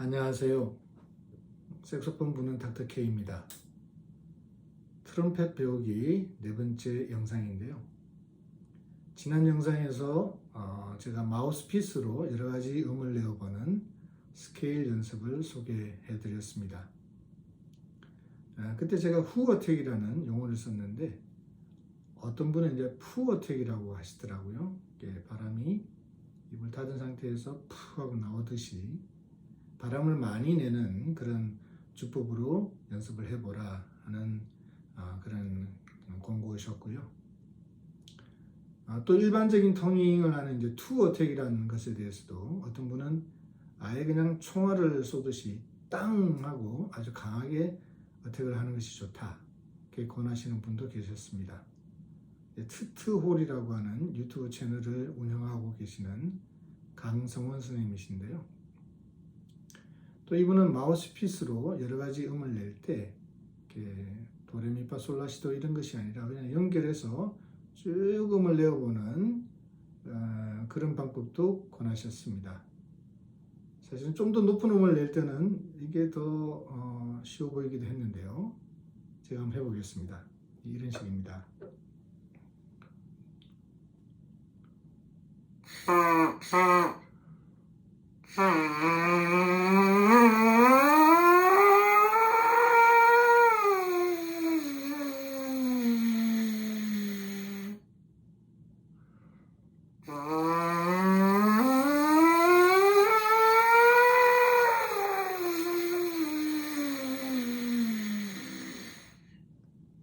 안녕하세요. 색소폰 부는 닥터 K입니다. 트럼펫 배우기 네 번째 영상인데요. 지난 영상에서 제가 마우스피스로 여러 가지 음을 내어보는 스케일 연습을 소개해 드렸습니다. 그때 제가 후어택이라는 용어를 썼는데 어떤 분은 이제 푸어택이라고 하시더라고요. 바람이 입을 닫은 상태에서 푸 하고 나오듯이 바람을 많이 내는 그런 주법으로 연습을 해보라 하는 그런 권고이셨고요. 또 일반적인 터닝을 하는 이제 투어택이라는 것에 대해서도 어떤 분은 아예 그냥 총알을 쏘듯이 땅 하고 아주 강하게 어택을 하는 것이 좋다 이렇게 권하시는 분도 계셨습니다. 트트홀이라고 하는 유튜브 채널을 운영하고 계시는 강성원 선생님이신데요. 또 이분은 마우스피스로 여러 가지 음을 낼 때 도레미파솔라시도 이런 것이 아니라 그냥 연결해서 쭉 음을 내어보는 그런 방법도 권하셨습니다. 사실은 좀 더 높은 음을 낼 때는 이게 더 쉬워 보이기도 했는데요. 제가 한번 해보겠습니다. 이런 식입니다.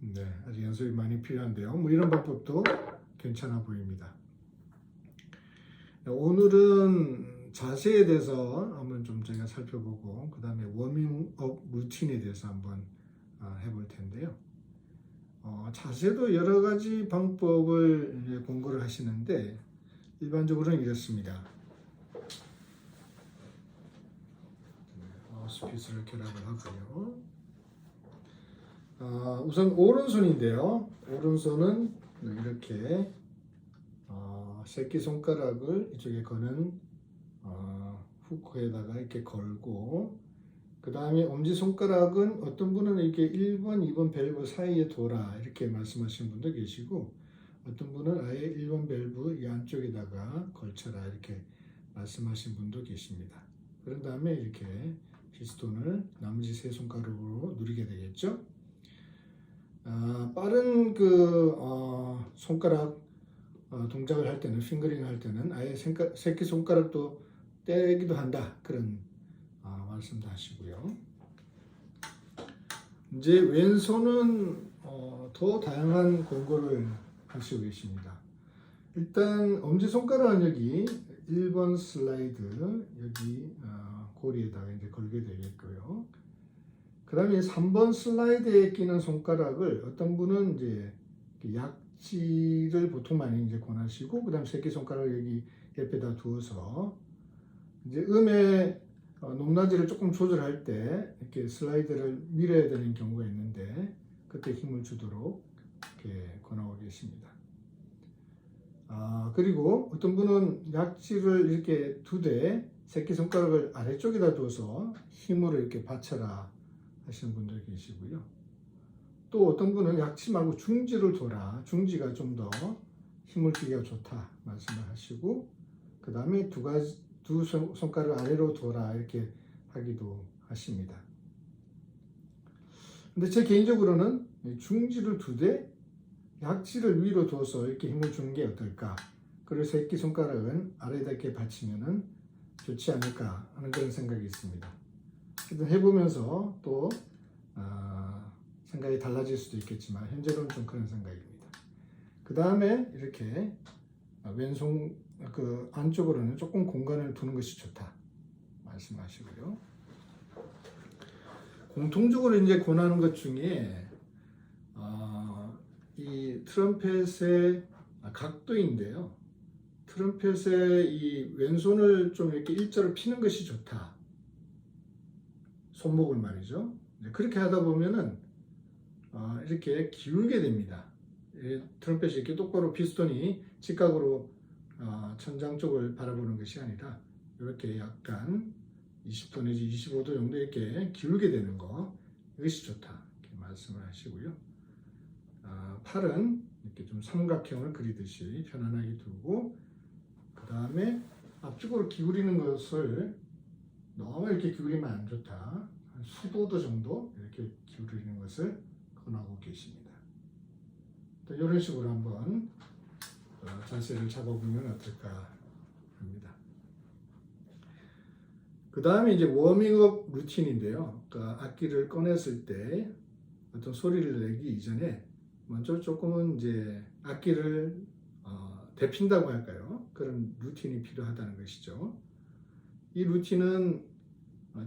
네, 아직 연습이 많이 필요한데요. 뭐 이런 방법도 괜찮아 보입니다. 오늘은 자세에 대해서 한번 좀 저희가 살펴보고 그 다음에 워밍업 루틴에 대해서 한번 해볼 텐데요. 자세도 여러 가지 방법을 공부를 하시는데 일반적으로는 이렇습니다. 마우스피스를 결합을 하고요. 우선 오른손인데요. 오른손은 이렇게 새끼손가락을 이쪽에 거는 후크에다가 이렇게 걸고 그 다음에 엄지손가락은 어떤 분은 이렇게 1번, 2번 밸브 사이에 둬라 이렇게 말씀하시는 분도 계시고 어떤 분은 아예 1번 밸브 이 안쪽에다가 걸쳐라 이렇게 말씀하시는 분도 계십니다. 그런 다음에 이렇게 피스톤을 나머지 세 손가락으로 누르게 되겠죠. 빠른 손가락 동작을 할 때는 핑거링 할 때는 아예 새끼 손가락도 떼기도 한다 그런 말씀도 하시고요. 이제 왼손은 더 다양한 권고를 하시고 계십니다. 일단 엄지손가락은 여기 1번 슬라이드 여기 고리에다가 이제 걸게 되겠고요. 그 다음에 3번 슬라이드에 끼는 손가락을 어떤 분은 이제 약지를 보통 많이 이제 권하시고 그 다음 새끼손가락을 여기 옆에다 두어서 이제 음의 높낮이를 조금 조절할 때 이렇게 슬라이드를 밀어야 되는 경우가 있는데 그때 힘을 주도록 이렇게 권하고 계십니다. 그리고 어떤 분은 약지를 이렇게 두되 새끼손가락을 아래쪽에다 둬서 힘으로 이렇게 받쳐라 하시는 분들 계시고요. 또 어떤 분은 약지 말고 중지를 둬라. 중지가 좀 더 힘을 주기가 좋다 말씀을 하시고 그 다음에 두 손가락을 아래로 둬라 이렇게 하기도 하십니다. 근데 제 개인적으로는 중지를 두되 약지를 위로 둬서 이렇게 힘을 주는 게 어떨까. 그리고 새끼손가락은 아래에다 이렇게 받치면은 좋지 않을까 하는 그런 생각이 있습니다. 해보면서 또 생각이 달라질 수도 있겠지만 현재로는 좀 그런 생각입니다. 그 다음에 이렇게 왼손 안쪽으로는 조금 공간을 두는 것이 좋다 말씀하시고요. 공통적으로 이제 권하는 것 중에 이 트럼펫의 각도인데요. 트럼펫의 이 왼손을 좀 이렇게 일자로 피는 것이 좋다. 손목을 말이죠. 그렇게 하다 보면은 이렇게 기울게 됩니다. 트럼펫이 이렇게 똑바로 피스톤이 직각으로 천장 쪽을 바라보는 것이 아니라 이렇게 약간 20도 내지 25도 정도 이렇게 기울게 되는 거, 이것이 좋다 이렇게 말씀을 하시고요. 팔은 이렇게 좀 삼각형을 그리듯이 편안하게 두고, 그 다음에 앞쪽으로 기울이는 것을 너무 이렇게 기울이면 안 좋다. 한 15도 정도 이렇게 기울이는 것을 권하고 계십니다. 이런 식으로 한번 자세를 잡아보면 어떨까 합니다. 그 다음에 이제 워밍업 루틴인데요. 그러니까 악기를 꺼냈을 때 어떤 소리를 내기 이전에 먼저 조금은 이제 악기를 데핀다고 할까요? 그런 루틴이 필요하다는 것이죠. 이 루틴은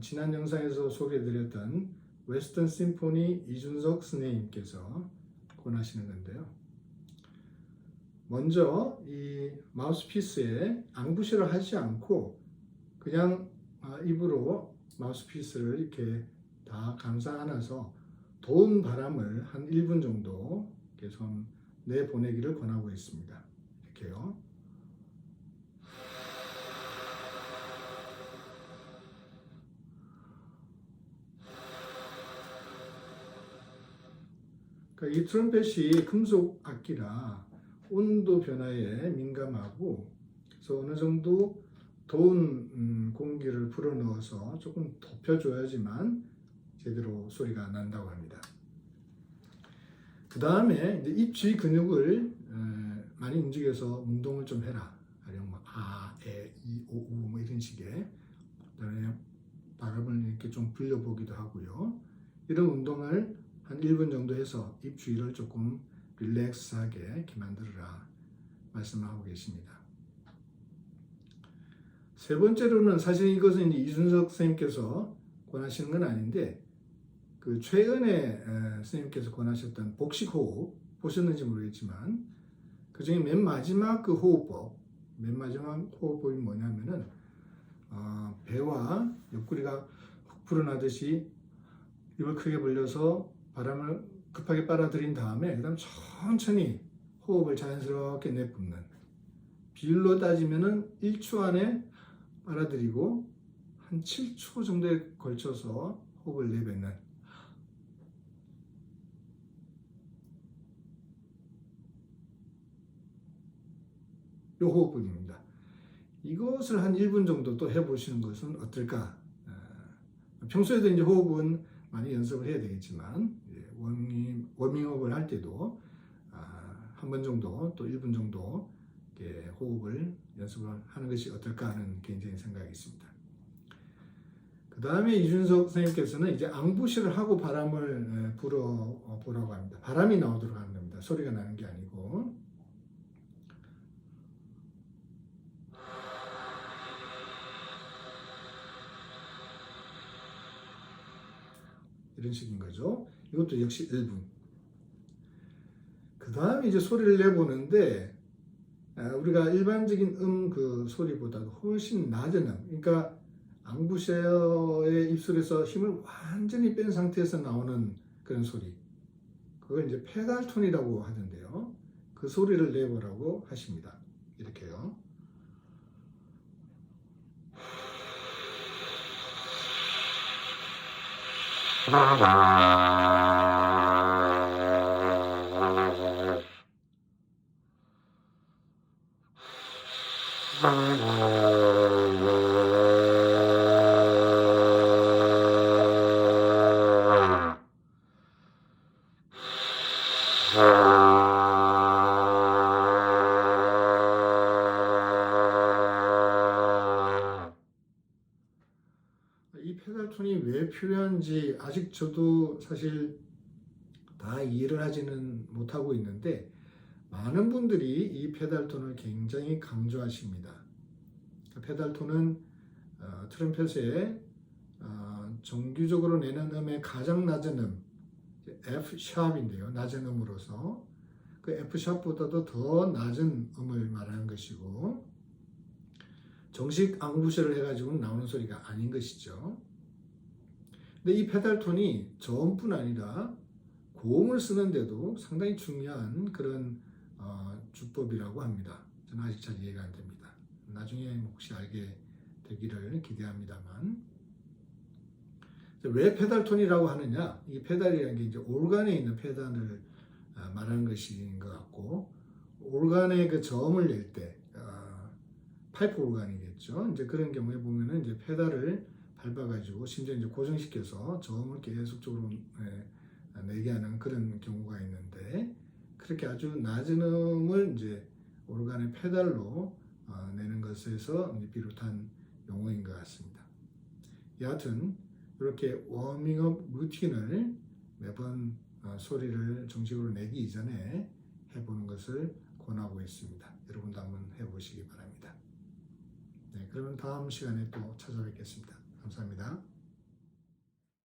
지난 영상에서 소개해드렸던 웨스턴 심포니 이준석 선생님께서 권하시는 건데요. 먼저 이 마우스피스에 앙부시를 하지 않고 그냥 입으로 마우스피스를 이렇게 다 감싸 안아서 더운 바람을 한 1분 정도 계속 내보내기를 권하고 있습니다. 이렇게요. 그러니까 이 트럼펫이 금속 악기라 온도 변화에 민감하고, 그래서 어느 정도 더운 공기를 불어넣어서 조금 덮여줘야지만 제대로 소리가 난다고 합니다. 그 다음에 입 주위 근육을 많이 움직여서 운동을 좀 해라. 가령 뭐 에, 이, 오, 우 뭐 이런 식의, 그다음에 바람을 이렇게 좀 불려보기도 하고요. 이런 운동을 한 1분 정도 해서 입 주위를 조금 릴렉스하게 이렇게 만들어라 말씀을 하고 계십니다. 세 번째로는 사실 이것은 이제 이준석 선생님께서 권하시는 건 아닌데, 그 최근에 선생님께서 권하셨던 복식호흡 보셨는지 모르겠지만, 그 중에 맨 마지막 그 호흡법, 맨 마지막 호흡법이 뭐냐면은 배와 옆구리가 훅 불어나듯이 입을 크게 벌려서 바람을 급하게 빨아들인 다음에 그다음 천천히 호흡을 자연스럽게 내뿜는, 비율로 따지면은 1초 안에 빨아들이고 한 7초 정도에 걸쳐서 호흡을 내뱉는, 이 호흡법입니다. 이것을 한 1분 정도 또 해보시는 것은 어떨까? 평소에도 이제 호흡은 많이 연습을 해야 되겠지만, 워밍업을 할 때도 한 번 정도 또 1분 정도 호흡을 연습을 하는 것이 어떨까 하는 개인적인 생각이 있습니다. 그 다음에 이준석 선생님께서는 이제 앙부시를 하고 바람을 불어보라고 합니다. 바람이 나오도록 하는 겁니다. 소리가 나는 게 아니고. 이런 식인 거죠. 이것도 역시 1분. 그 다음에 이제 소리를 내보는데, 우리가 일반적인 그 소리보다도 훨씬 낮은 그러니까 앙부셔의 입술에서 힘을 완전히 뺀 상태에서 나오는 그런 소리, 그걸 이제 페달톤이라고 하던데요. 그 소리를 내보라고 하십니다. 이렇게요. 이 페달톤이 왜 필요한지 아직 저도 사실 다 이해를 하지는 못하고 있는데, 많은 분들이 이 페달톤을 굉장히 강조하십니다. 페달톤은 트럼펫에 정규적으로 내는 음의 가장 낮은 음, F샵인데요. 낮은 음으로서 그 F샵보다도 더 낮은 음을 말하는 것이고, 정식 앙부셔를 해가지고 나오는 소리가 아닌 것이죠. 근데 이 페달톤이 저음뿐 아니라 고음을 쓰는데도 상당히 중요한 그런 주법이라고 합니다. 저는 아직 잘 이해가 안 됩니다. 나중에 혹시 알게 되기를 기대합니다만, 왜 페달 톤이라고 하느냐? 이 페달이라는 게 이제 올간에 있는 페달을 말하는 것인 것 같고, 올간의 그 저음을 낼 때, 파이프 올간이겠죠. 이제 그런 경우에 보면은 이제 페달을 밟아가지고 심지어 이제 고정시켜서 저음을 계속적으로 내게 하는 그런 경우가 있는데, 그렇게 아주 낮은 음을 이제 오르간의 페달로 내는 것에서 비롯한 용어인 것 같습니다. 여하튼 이렇게 워밍업 루틴을 매번 소리를 정식으로 내기 이전에 해보는 것을 권하고 있습니다. 여러분도 한번 해보시기 바랍니다. 네, 그러면 다음 시간에 또 찾아뵙겠습니다. 감사합니다.